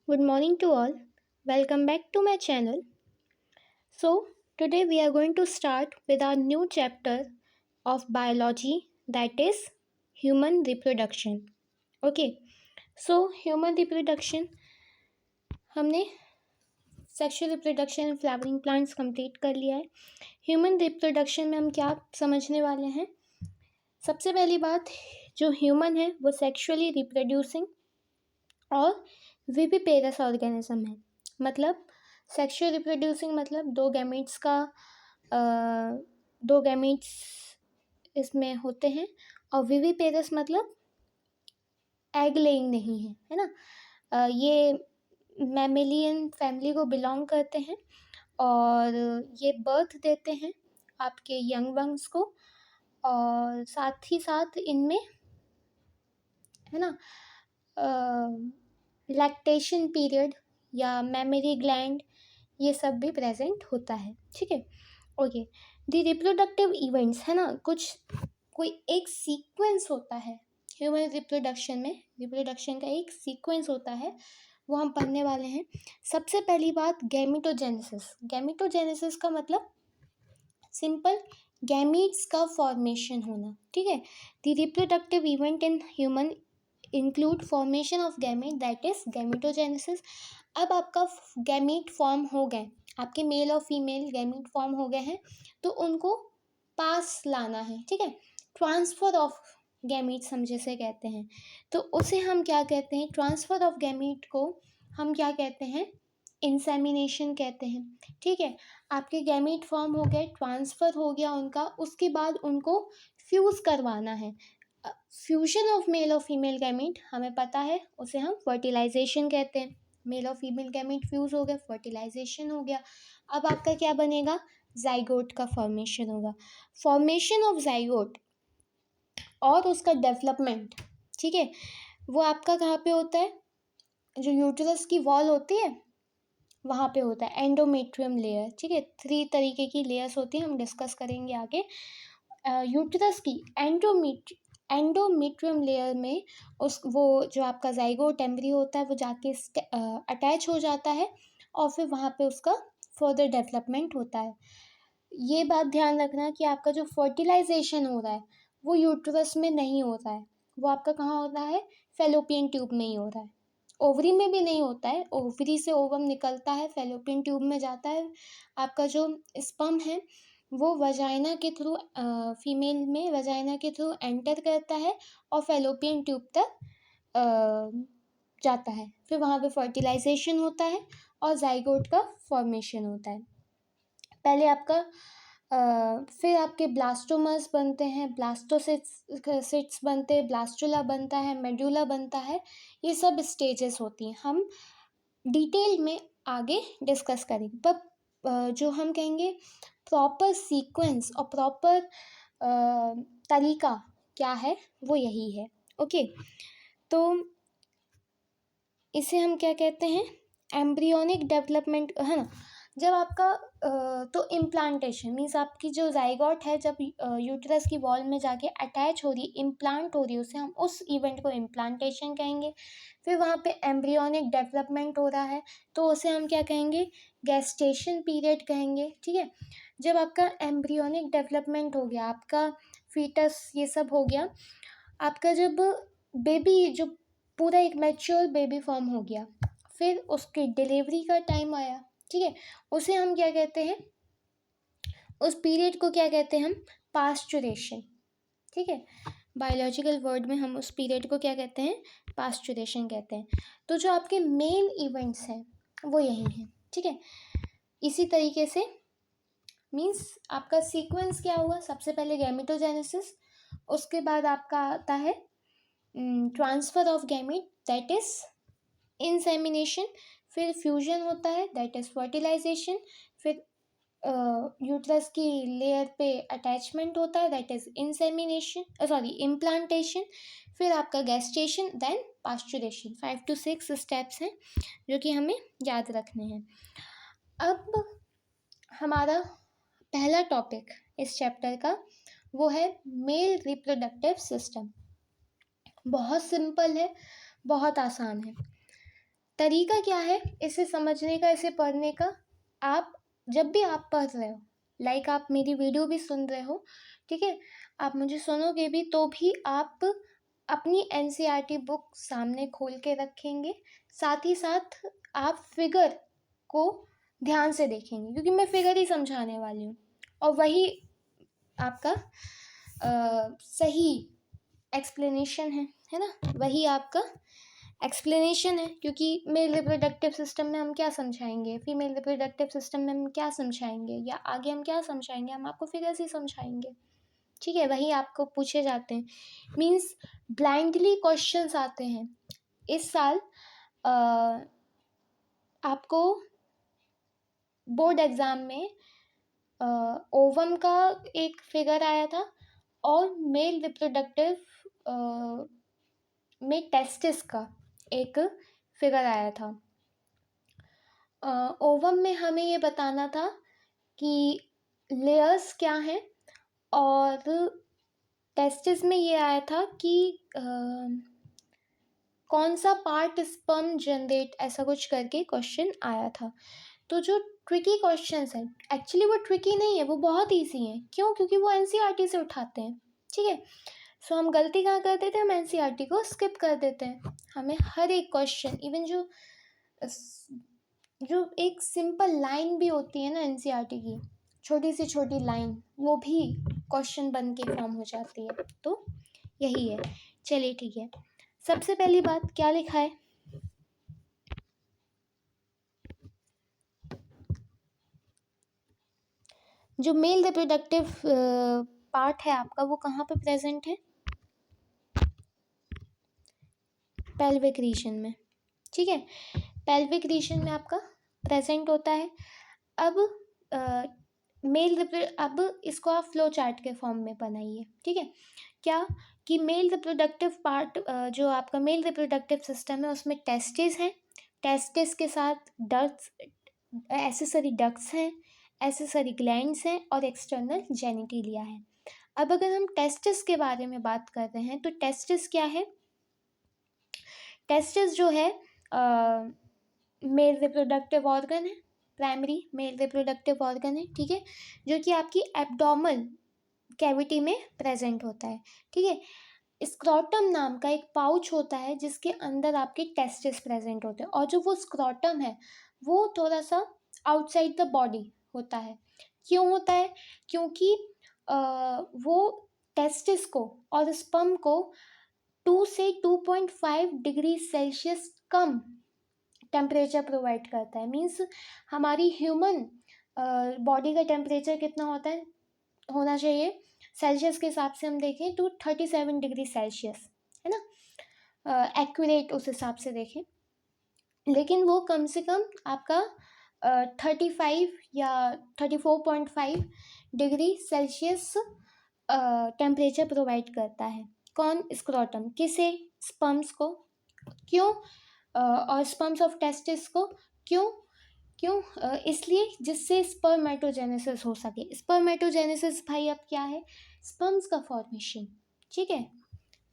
Good morning to all. Welcome back to my channel. So, today we are going to start with our new chapter of biology, that is human reproduction. Okay, so human reproduction हमने sexual reproduction in flowering plants complete कर लिया है. Human reproduction में हम क्या समझने वाले हैं. सबसे पहली बात, जो ह्यूमन है वो सेक्सुअली रिप्रोड्यूसिंग और विविपेरस ऑर्गेनिज्म है. मतलब सेक्सुअल रिप्रोड्यूसिंग मतलब दो गैमेट्स इसमें होते हैं, और विविपेरस मतलब एग लेइंग नहीं है ना. ये मैमेलियन फैमिली को बिलोंग करते हैं और ये बर्थ देते हैं आपके यंग वंस को, और साथ ही साथ इनमें है ना लैक्टेशन पीरियड या मेमोरी ग्लैंड ये सब भी प्रेजेंट होता है. ठीक है, ओके. द रिप्रोडक्टिव इवेंट्स है ना, कोई एक सीक्वेंस होता है ह्यूमन रिप्रोडक्शन में. रिप्रोडक्शन का एक सीक्वेंस होता है, वो हम पढ़ने वाले हैं. सबसे पहली बात, गैमेटोजेनेसिस. गैमेटोजेनेसिस का मतलब सिंपल गैमीट्स का फॉर्मेशन होना. ठीक है, the reproductive event in human include formation of gamete, that is gametogenesis. अब आपका गैमीट फॉर्म हो गए, आपके मेल और फीमेल गैमीट फॉर्म हो गए हैं, तो उनको पास लाना है. ठीक है, ट्रांसफर ऑफ गैमीट्स हम जिसे कहते हैं, तो उसे हम क्या कहते हैं, ट्रांसफर ऑफ गैमीट को हम क्या कहते हैं, इंसेमिनेशन कहते हैं. ठीक है, आपके गैमीट फॉर्म हो गए, ट्रांसफ़र हो गया उनका, उसके बाद उनको फ्यूज़ करवाना है. फ्यूजन ऑफ मेल और फीमेल गैमीट हमें पता है, उसे हम फर्टिलाइजेशन कहते हैं. मेल और फीमेल गैमीट फ्यूज़ हो गए, फर्टिलाइजेशन हो गया. अब आपका क्या बनेगा, जाइगोट का फॉर्मेशन होगा. फॉर्मेशन ऑफ जाइगोट और उसका डेवलपमेंट, ठीक है, वो आपका कहाँ पे होता है, जो यूट्रस की वॉल होती है वहाँ पे होता है, एंडोमेट्रियम लेयर. ठीक है, 3 तरीके की लेयर्स होती हैं, हम डिस्कस करेंगे आगे. यूट्रस की एंडोमेट्रियम लेयर में वो जो आपका जाइगोट एम्ब्रियो होता है वो जाके अटैच हो जाता है, और फिर वहाँ पे उसका फर्दर डेवलपमेंट होता है. ये बात ध्यान रखना कि आपका जो फर्टिलाइजेशन हो रहा है वो यूट्रस में नहीं होता है, वो आपका कहाँ होता है, फेलोपियन ट्यूब में ही हो रहा है. ओवरी में भी नहीं होता है, ओवरी से ओवम निकलता है, फेलोपियन ट्यूब में जाता है. आपका जो स्पर्म है वो वजाइना के थ्रू, फीमेल में वजाइना के थ्रू एंटर करता है और फेलोपियन ट्यूब तक जाता है. फिर वहाँ पे फर्टिलाइजेशन होता है और जाइगोट का फॉर्मेशन होता है. पहले आपका फिर आपके ब्लास्टोमर्स बनते हैं, ब्लास्टोसिट्स बनते हैं, ब्लास्टुला बनता है, मेडुला बनता है. ये सब स्टेजेस होती हैं, हम डिटेल में आगे डिस्कस करेंगे. पर जो हम कहेंगे प्रॉपर सीक्वेंस और प्रॉपर तरीका क्या है वो यही है. ओके, तो इसे हम क्या कहते हैं, एम्ब्रियोनिक डेवलपमेंट है ना. जब आपका तो इम्प्लांटेशन मीन्स आपकी जो जाइगोट है जब यूट्रस की वॉल में जाके अटैच हो रही, इम्प्लांट हो रही, उसे हम उस इवेंट को इम्प्लांटेशन कहेंगे. फिर वहाँ पे एम्ब्रियोनिक डेवलपमेंट हो रहा है तो उसे हम क्या कहेंगे, गेस्टेशन पीरियड कहेंगे. ठीक है, जब आपका एम्ब्रियोनिक डेवलपमेंट हो गया, आपका फीटस ये सब हो गया, आपका जब बेबी जो पूरा एक मैच्योर बेबी फॉर्म हो गया, फिर उसकी डिलीवरी का टाइम आया. ठीक है, उसे हम क्या कहते हैं, उस पीरियड को क्या कहते हैं हम, पास्चुरेशन. ठीक है, बायोलॉजिकल वर्ड में हम उस पीरियड को क्या कहते हैं, पास्चुरेशन कहते हैं. तो जो आपके मेन इवेंट्स हैं वो यही हैं. ठीक है, इसी तरीके से मीन्स आपका सीक्वेंस क्या हुआ, सबसे पहले गैमेटोजेनेसिस, उसके बाद आपका आता है transfer of gamete, that is insemination. फिर फ्यूजन होता है, दैट इज फर्टिलाइजेशन. फिर यूट्रस की लेयर पे अटैचमेंट होता है, दैट इज इम्प्लांटेशन. फिर आपका गेस्टेशन, देन पास्चुरेशन. 5 to 6 स्टेप्स हैं जो कि हमें याद रखने हैं. अब हमारा पहला टॉपिक इस चैप्टर का वो है मेल रिप्रोडक्टिव सिस्टम. बहुत सिंपल है, बहुत आसान है. तरीका क्या है इसे समझने का, इसे पढ़ने का? आप जब भी आप पढ़ रहे हो, लाइक आप मेरी वीडियो भी सुन रहे हो, ठीक है, आप मुझे सुनोगे भी तो भी आप अपनी एनसीईआरटी बुक सामने खोल के रखेंगे, साथ ही साथ आप फिगर को ध्यान से देखेंगे, क्योंकि मैं फिगर ही समझाने वाली हूँ और वही आपका सही एक्सप्लेनेशन है ना, वही आपका एक्सप्लेनेशन है। क्योंकि मेल रिप्रोडक्टिव सिस्टम में हम क्या समझाएंगे, फीमेल रिप्रोडक्टिव सिस्टम में हम क्या समझाएंगे, या आगे हम क्या समझाएंगे, हम आपको फिगर्स ही समझाएंगे, ठीक है, वही आपको पूछे जाते हैं। मीन्स ब्लाइंडली क्वेश्चंस आते हैं। इस साल आपको बोर्ड एग्ज़ाम में ओवम का एक फिगर आया था और मेल रिप्रोडक्टिव में टेस्टिस का एक फिगर आया था। ओवम में हमें ये बताना था कि लेयर्स क्या हैं, और टेस्टिस में ये आया था कि कौन सा पार्ट स्पर्म जनरेट, ऐसा कुछ करके क्वेश्चन आया था। तो जो ट्रिकी क्वेश्चंस हैं, एक्चुअली वो ट्रिकी नहीं है, वो बहुत ईजी हैं। क्यों? क्योंकि वो एनसीईआरटी से उठाते हैं, ठीक है। सो हम गलती कहाँ कर देते हैं, हम एनसीईआरटी को स्किप कर देते हैं। हमें हर एक क्वेश्चन, इवन जो एक सिंपल लाइन भी होती है ना एनसीईआरटी की, छोटी से छोटी लाइन, वो भी क्वेश्चन बन के फॉर्म हो जाती है। तो यही है। चलिए ठीक है, सबसे पहली बात क्या लिखा है, जो मेल रिप्रोडक्टिव पार्ट है आपका, वो कहाँ पे प्रेजेंट है? पेल्विक रीजन में, ठीक है, पेल्विक रीजन में आपका प्रेजेंट होता है। अब अब इसको आप फ्लो चार्ट के फॉर्म में बनाइए, ठीक है। क्या कि मेल रिप्रोडक्टिव पार्ट, जो आपका मेल रिप्रोडक्टिव सिस्टम है, उसमें टेस्टिस हैं, टेस्टिस के साथ डक्ट्स, एसेसरी डक्ट्स हैं, एसेसरी ग्लैंड्स हैं और एक्सटर्नल जेनिटिलिया है। अब अगर हम टेस्टिस के बारे में बात कर रहे हैं, तो टेस्टिस क्या है? टेस्टिस जो है मेल रिप्रोडक्टिव ऑर्गन है, प्राइमरी मेल रिप्रोडक्टिव ऑर्गन है, ठीक है, जो कि आपकी एब्डोमल कैविटी में प्रेजेंट होता है, ठीक है। स्क्रोटम नाम का एक पाउच होता है जिसके अंदर आपके टेस्टिस प्रेजेंट होते हैं, और जो वो स्क्रोटम है वो थोड़ा सा आउटसाइड द बॉडी होता है। क्यों होता है? क्योंकि वो टेस्टिस को और स्पर्म को 2 से 2.5 डिग्री सेल्सियस कम टेम्परेचर प्रोवाइड करता है। मीन्स हमारी ह्यूमन बॉडी का टेम्परेचर कितना होना चाहिए सेल्सियस के हिसाब से हम देखें तो 37 डिग्री सेल्सियस, है ना, एक्यूरेट उस हिसाब से देखें। लेकिन वो कम से कम आपका 35 या 34.5 डिग्री सेल्सियस टेम्परेचर प्रोवाइड करता है। कौन? स्क्रोटम। किसे? स्पर्म्स को। क्यों? और स्पर्म्स ऑफ टेस्टिस को। क्यों? इसलिए जिससे स्पर्मेटोजेनेसिस हो सके। स्पर्मेटोजेनेसिस भाई अब क्या है? स्पर्म्स का फॉर्मेशन, ठीक है।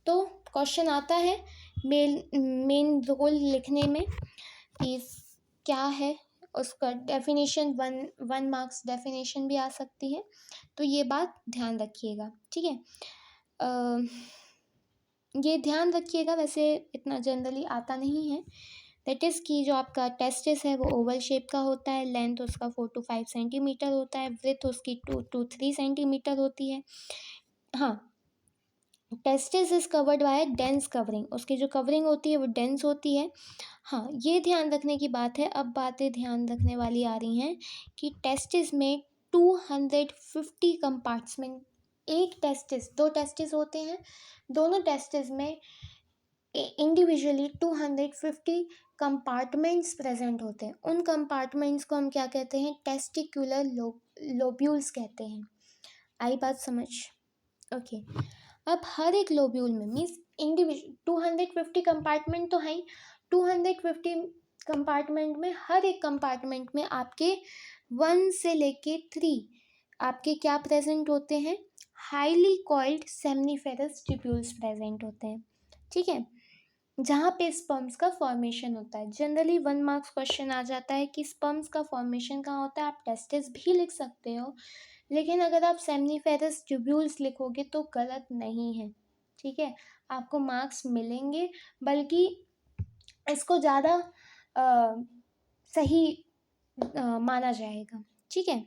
तो क्वेश्चन आता है मेन रोल लिखने में कि क्या है उसका डेफिनेशन, वन मार्क्स डेफिनेशन भी आ सकती है, तो ये बात ध्यान रखिएगा, ठीक है। ये ध्यान रखिएगा, वैसे इतना जनरली आता नहीं है। दैट इज़ कि जो आपका टेस्टिस है वो ओवल शेप का होता है, लेंथ उसका 4 to 5 सेंटीमीटर होता है, विड्थ उसकी 2 to 3 सेंटीमीटर होती है। हाँ, testis is covered by dense covering, उसकी जो कवरिंग होती है वो डेंस होती है। हाँ, ये ध्यान रखने की बात है। अब बातें ध्यान रखने वाली आ रही हैं कि टेस्टिस में 250 कंपार्टमेंट, एक टेस्टिस, दो टेस्टिस होते हैं, दोनों टेस्टिस में इंडिविजुअली 250 कंपार्टमेंट्स प्रेजेंट होते हैं। उन कंपार्टमेंट्स को हम क्या कहते हैं? टेस्टिकुलर लोब्यूल्स कहते हैं। आई बात समझ? ओके। अब हर एक लोब्यूल में मीन्स इंडिविजुअल 250 कंपार्टमेंट तो है ही, 250 कंपार्टमेंट में हर एक कंपार्टमेंट में आपके 1 से लेके 3 आपके क्या प्रेजेंट होते हैं? Highly coiled seminiferous tubules present होते हैं, ठीक है। जहाँ पे स्पर्म्स का फॉर्मेशन होता है। जनरली 1 मार्क्स क्वेश्चन आ जाता है कि स्पर्म्स का फॉर्मेशन कहाँ होता है। आप टेस्टिस भी लिख सकते हो, लेकिन अगर आप सेमनीफेरस ट्यूब्यूल्स लिखोगे तो गलत नहीं है, ठीक है, आपको मार्क्स मिलेंगे, बल्कि इसको ज़्यादा सही माना जाएगा, ठीक है।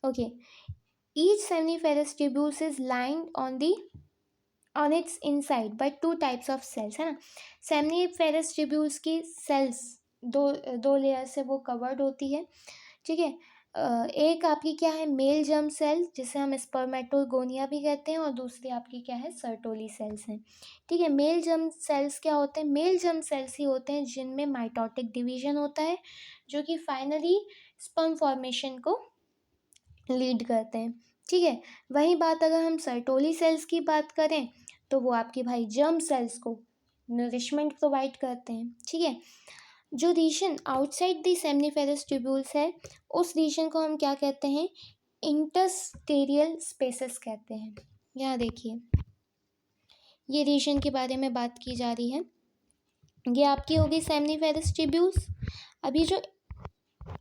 Okay, each seminiferous tubules is lined on its inside by 2 types of cells, है ना। सेमनीफेरस ट्यूब्यूल्स की सेल्स दो लेयर से वो कवर्ड होती है, ठीक है। एक आपकी क्या है, मेल जर्म सेल, जिसे हम स्पर्मेटोगोनिया भी कहते हैं, और दूसरी आपकी क्या है, सर्टोली सेल्स हैं, ठीक है। मेल जर्म सेल्स क्या होते हैं, मेल जर्म सेल्स ही होते हैं जिनमें माइटोटिक डिवीजन होता है, जो कि फाइनली स्पर्म फॉर्मेशन को लीड करते हैं, ठीक है। वही बात अगर हम सर्टोली सेल्स की बात करें तो वो आपकी भाई जर्म सेल्स को नरिशमेंट प्रोवाइड करते हैं, ठीक है। जो region outside the seminiferous tubules है, उस रीजन को हम क्या कहते हैं, इंटरस्टेरियल स्पेसेस कहते हैं। यहाँ देखिए, ये रीजन के बारे में बात की जा रही है। ये आपकी होगी सेमनीफेरस ट्यूब्यूल्स। अभी जो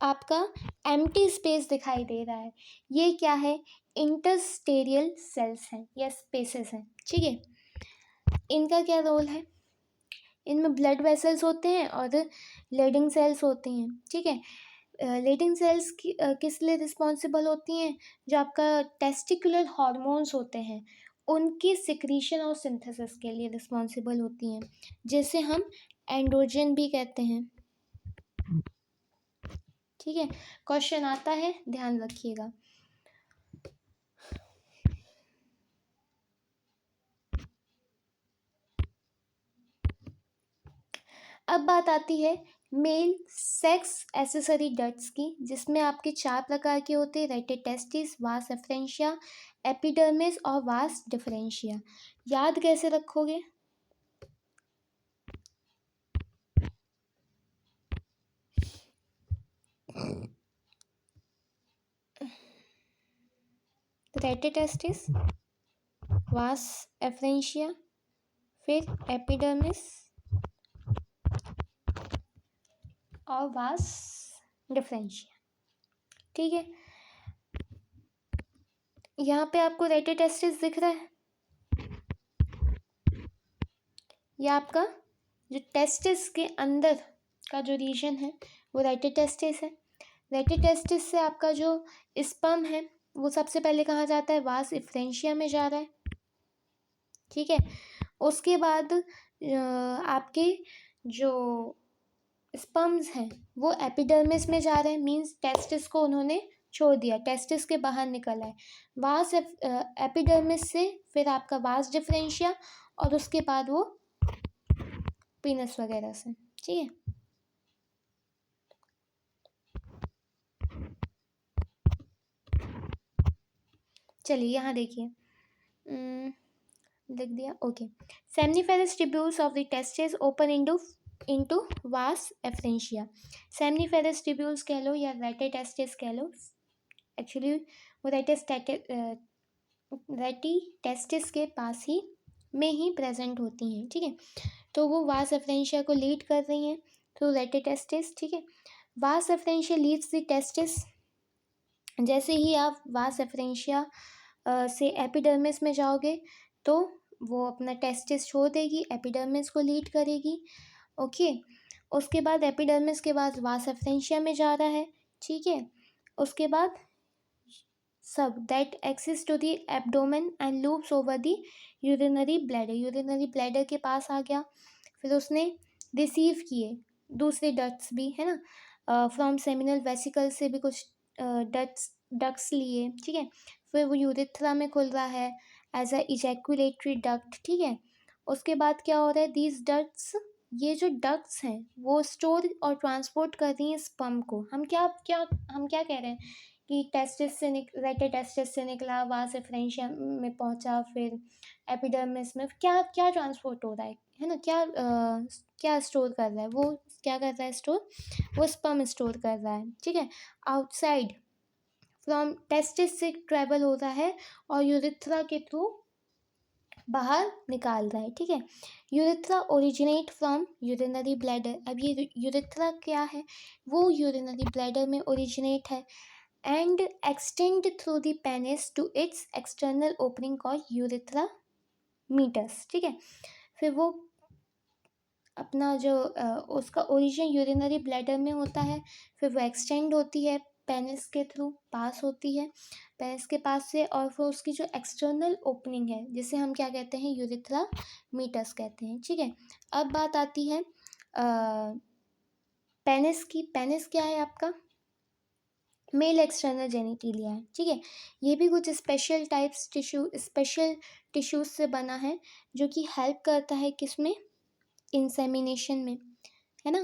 आपका एम्प्टी स्पेस दिखाई दे रहा है, ये क्या है, इंटरस्टेरियल सेल्स हैं या स्पेसेस हैं, ठीक है। इनका क्या रोल है, इनमें ब्लड वेसल्स होते हैं और लेडिंग सेल्स होती हैं, ठीक है। लेडिंग सेल्स किस लिए रिस्पॉन्सिबल होती हैं, जो आपका टेस्टिकुलर हार्मोन्स होते हैं उनकी सिक्रीशन और सिंथेसिस के लिए रिस्पॉन्सिबल होती हैं, जिसे हम एंड्रोजन भी कहते हैं, ठीक है। क्वेश्चन आता है, ध्यान रखिएगा। अब बात आती है मेल सेक्स एसेसरी डक्ट्स की, जिसमें आपके 4 प्रकार के होते हैं, रेटिटेस्टिस, वास एफ्रेंशिया, एपिडर्मिस और वास डिफरेंशिया। याद कैसे रखोगे, रेटिटेस्टिस, वास एफ्रेंशिया, फिर एपिडर्मिस और वास डिफरेंशिया, ठीक है। यहाँ पे आपको रेटिटेस्टिस दिख रहा है, यह आपका जो टेस्टिस के अंदर का जो रीजन है वो रेटिटेस्टिस है। रेटिटेस्टिस से आपका जो स्पर्म है वो सबसे पहले कहाँ जाता है, वास इफ्रेंशिया में जा रहा है, ठीक है। उसके बाद आपके जो स्पर्म्स हैं वो एपिडर्मिस में जा रहे हैं, मींस टेस्टिस को उन्होंने छोड़ दिया, टेस्टिस के बाहर निकल आए। वास एपिडर्मिस से फिर आपका वास डिफरेंशिया, और उसके बाद वो पीनस वगैरह से, ठीक है। चलिए यहाँ देखिए, लिख दिया, okay. Seminiferous tubules of the testis open into वास एफ्रेंशिया। सेमनीफेरस ट्यूब्यूल्स कह लो या रेटिटेस्टिस कह लो, एक्चुअली वो रेटिटेस्टिस के पास ही में ही प्रेजेंट होती हैं, ठीक है। तो वो वास एफ्रेंशिया को लीड कर रही हैं थ्रू रेटिटेस्टिस, ठीक है। वास एफ्रेंशिया लीड्स द टेस्टिस। जैसे ही आप वास एफ्रेंशिया से एपिडर्मिस में जाओगे तो वो अपना टेस्टिस छोड़ देगी, एपिडर्मिस को लीड करेगी, ओके। उसके बाद एपिडर्मिस के बाद वास एफ्रेंशिया में जा रहा है, ठीक है। उसके बाद सब that access to the abdomen and loops over the urinary bladder, urinary bladder के पास आ गया, फिर उसने रिसीव किए दूसरे डक्ट्स भी, है ना, फ्रॉम सेमिनल वेसिकल से भी कुछ डक्ट्स लिए, ठीक है। फिर वो यूरिथ्रा में खुल रहा है एज अ इजैकुलेटरी डक्ट, ठीक है। उसके बाद क्या हो रहा है, दीज डक्ट्स, ये जो डक्ट्स हैं वो स्टोर और ट्रांसपोर्ट कर रही हैं स्पर्म को। हम क्या कह रहे हैं कि टेस्टिस से रेटिटेस्टिस से निकला, वास एफ्रेंशिया में पहुंचा, फिर एपिडर्मिस में क्या क्या ट्रांसपोर्ट हो रहा है ना, क्या स्टोर कर रहा है वो, क्या कर रहा है स्टोर, वो स्पर्म स्टोर कर रहा है, ठीक है। आउटसाइड फ्रॉम टेस्टिस से ट्रेवल होता है और यूरिथ्रा के थ्रू बाहर निकाल रहा है, ठीक है। Urethra originate from urinary bladder. अब ये यूरेथ्रा क्या है, वो यूरिनरी ब्लैडर में ओरिजिनेट है and extend through the penis to its external opening called urethra meatus, ठीक है। फिर वो अपना जो उसका ओरिजिन यूरिनरी ब्लैडर में होता है, फिर वो एक्सटेंड होती है पेनिस के थ्रू, पास होती है पेनिस के पास से, और फिर उसकी जो एक्सटर्नल ओपनिंग है जिसे हम क्या कहते हैं, यूरिथ्रा मीटस कहते हैं, ठीक है। अब बात आती है पेनिस की। पेनिस क्या है आपका, मेल एक्सटर्नल जेनिटिलिया है, ठीक है। ये भी कुछ स्पेशल टिश्यूज से बना है जो कि हेल्प करता है किसमें, इंसेमिनेशन में, है ना।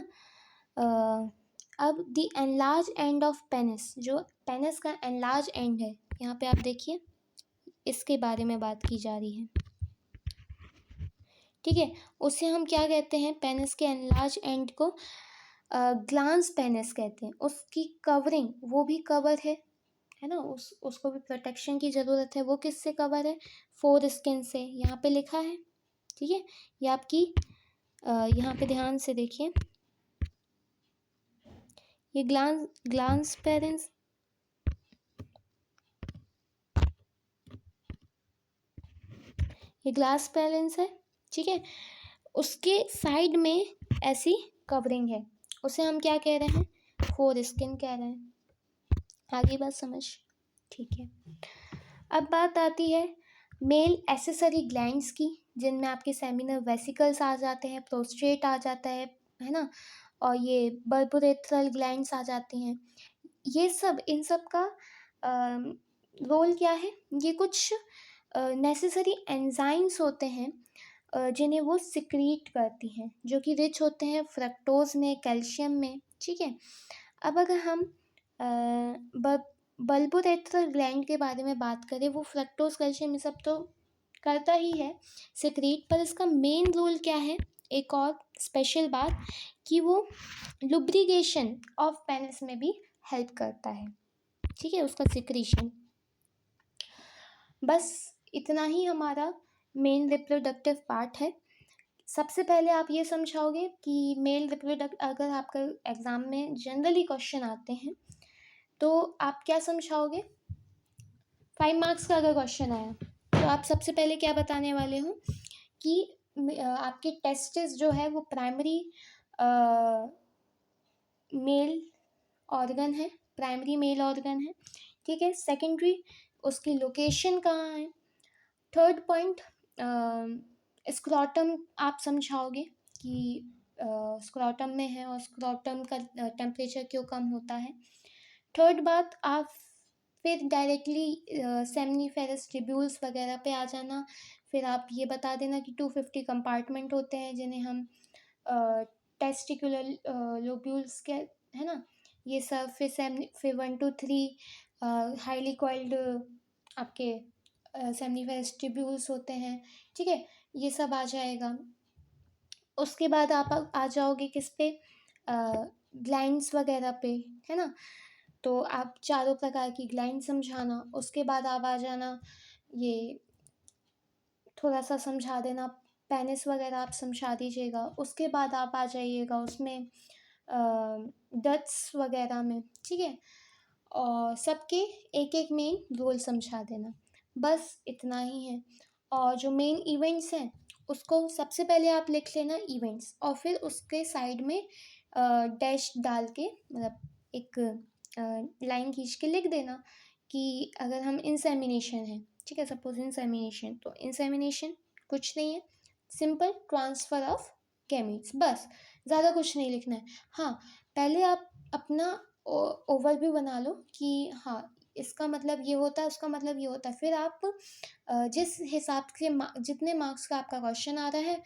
अब the enlarge end of penis, जो पेनिस का एनलार्ज एंड है, यहाँ पे आप देखिए इसके बारे में बात की जा रही है, ठीक है। उसे हम क्या कहते हैं, पेनिस के एनलार्ज एंड को ग्लांस पेनिस कहते हैं। उसकी कवरिंग, वो भी कवर है ना, उसको भी प्रोटेक्शन की ज़रूरत है। वो किससे कवर है, फोर स्किन से, यहाँ पे लिखा है, ठीक है। ये आपकी यहाँ पे ध्यान से देखिए, ये ग्लांस पेनिस, ये ग्लास पेनिस है, ठीक है। उसके साइड में ऐसी कवरिंग है, उसे हम क्या कह रहे हैं, फोर स्किन कह रहे हैं। आगे बात समझ, ठीक है। अब बात आती है मेल एसेसरी ग्लैंड्स की, जिनमें आपके सेमिनल वेसिकल्स आ जाते हैं, प्रोस्टेट आ जाता है ना, और ये बर्बोरेथ्रल ग्लैंड्स आ जाती हैं। ये सब, इन सब का रोल क्या है, ये कुछ नेसेसरी एंजाइम्स होते हैं जिन्हें वो सिक्रीट करती हैं, जो कि रिच होते हैं फ्रक्टोज में, कैल्शियम में, ठीक है। अब अगर हम बल्बोरेथ्रल ग्लैंड के बारे में बात करें, वो फ्रक्टोज, कैल्शियम ये सब तो करता ही है सिक्रीट, पर इसका मेन रोल क्या है, एक और स्पेशल बात, कि वो लुब्रिकेशन ऑफ पेनिस में भी हेल्प करता है, ठीक है, उसका सिक्रीशन। बस इतना ही हमारा मेन रिप्रोडक्टिव पार्ट है। सबसे पहले आप ये समझाओगे कि मेल रिप्रोडक्ट, अगर आपका एग्ज़ाम में जनरली क्वेश्चन आते हैं तो आप क्या समझाओगे, 5 मार्क्स का अगर क्वेश्चन आया तो आप सबसे पहले क्या बताने वाले हो कि आपके टेस्टिस जो है वो प्राइमरी मेल ऑर्गन है, प्राइमरी मेल ऑर्गन है, ठीक है। सेकेंडरी, उसकी लोकेशन कहाँ है। थर्ड पॉइंट, स्क्रोटम आप समझाओगे कि स्क्रोटम में है और स्क्रोटम का टेम्परेचर क्यों कम होता है। थर्ड बात, आप फिर डायरेक्टली सेमनीफेरस ट्यूब्यूल्स वगैरह पे आ जाना। फिर आप ये बता देना कि 250 कंपार्टमेंट होते हैं जिन्हें हम टेस्टिकुलर लोब्यूल्स के, है ना, ये सब। फिर 1 2 3 हाईली कॉइल्ड आपके सेमनीफेरस ट्यूब्यूल्स होते हैं, ठीक है, ये सब आ जाएगा। उसके बाद आप आ जाओगे किस पे, ग्लैंड्स वगैरह पे, है ना। तो आप चारों प्रकार की ग्लैंड समझाना। उसके बाद आप आ जाना, ये थोड़ा सा समझा देना, पेनिस वगैरह आप समझा दीजिएगा। उसके बाद आप आ जाइएगा उसमें डट्स वगैरह में, ठीक है, और सबके एक एक मेन रोल समझा देना। बस इतना ही है। और जो मेन इवेंट्स हैं उसको सबसे पहले आप लिख लेना इवेंट्स, और फिर उसके साइड में डैश डाल के, मतलब एक लाइन खींच के लिख देना कि अगर हम इंसेमिनेशन है, ठीक है, सपोज इंसेमिनेशन, तो इंसेमिनेशन कुछ नहीं है, सिंपल ट्रांसफ़र ऑफ गैमीट्स, बस, ज़्यादा कुछ नहीं लिखना है। हाँ, पहले आप अपना ओवरव्यू बना लो कि हाँ इसका मतलब ये होता है, उसका मतलब ये होता है। फिर आप जिस हिसाब से जितने मार्क्स का आपका क्वेश्चन आ रहा है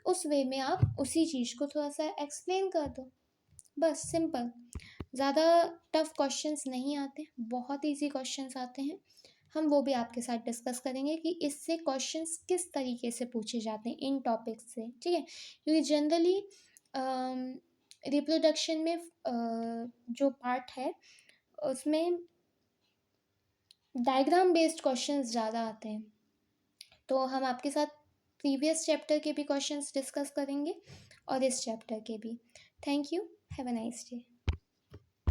उस वे में आप उसी चीज़ को थोड़ा सा एक्सप्लेन कर दो, बस, सिंपल। ज़्यादा टफ क्वेश्चंस नहीं आते, बहुत इजी क्वेश्चंस आते हैं। हम वो भी आपके साथ डिस्कस करेंगे कि इससे क्वेश्चंस किस तरीके से पूछे जाते हैं इन टॉपिक्स से, ठीक है। क्योंकि जनरली रिप्रोडक्शन में जो पार्ट है उसमें डायग्राम बेस्ड क्वेश्चंस ज़्यादा आते हैं, तो हम आपके साथ प्रीवियस चैप्टर के भी क्वेश्चंस डिस्कस करेंगे और इस चैप्टर के भी। Thank you. Have a nice day.